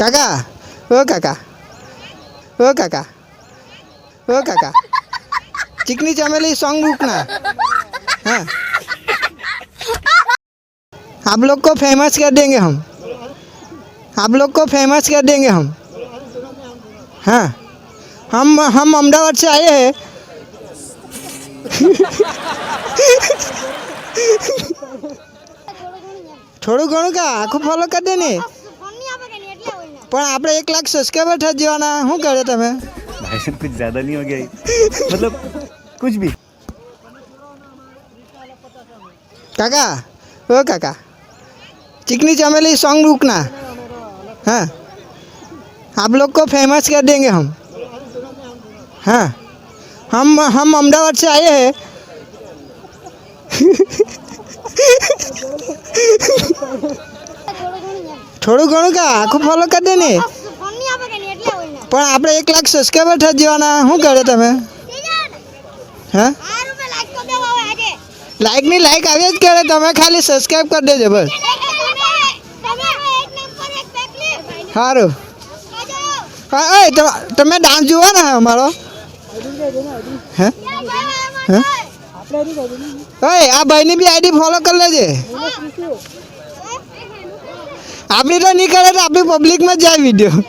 કાકા ઓ કાકા ઓ કાકા ઓ કાકા चिकनी चमेली सॉन्ग रुकना। हाँ आप लोग को फेमस कर देंगे हम, आप लोग को फेमस कर देंगे हम। हाँ हम अहमदाबाद से आए हैं। થોડું ઘણું કા આખું ફોલો કરી દે ને પણ આપણે 1 લાખ સબસ્ક્રાઈબર થઈ જવાના। શું કરે તમે? भाई साहब कुछ ज़्यादा नहीं हो गया ये? मतलब कुछ भी। काका ओ काका चिकनी चमेली सॉन्ग रुकना। हाँ आप लोग को फेमस कर देंगे हम। हाँ हम अहमदाबाद से आए हैं। થોડું ઘણું કા આખું ફોલો કરી દે ને પણ આપણે 1 લાખ સબસ્ક્રાઈબર થઈ જવાના। શું કરે તમે? હા લાઈક ની લાઈક આવ્યા જ કરે, તમે ખાલી સબસ્ક્રાઈબ કરી દેજો બસ। સારું હા તમે ડાન્સ જોવાના હે અમારો? હે ઓય આ ભાઈની બી આઈડી ફોલો કરી લેજે। આપણી તો નહીં કરે તો આપણી પબ્લિકમાં જાય વિડીયો।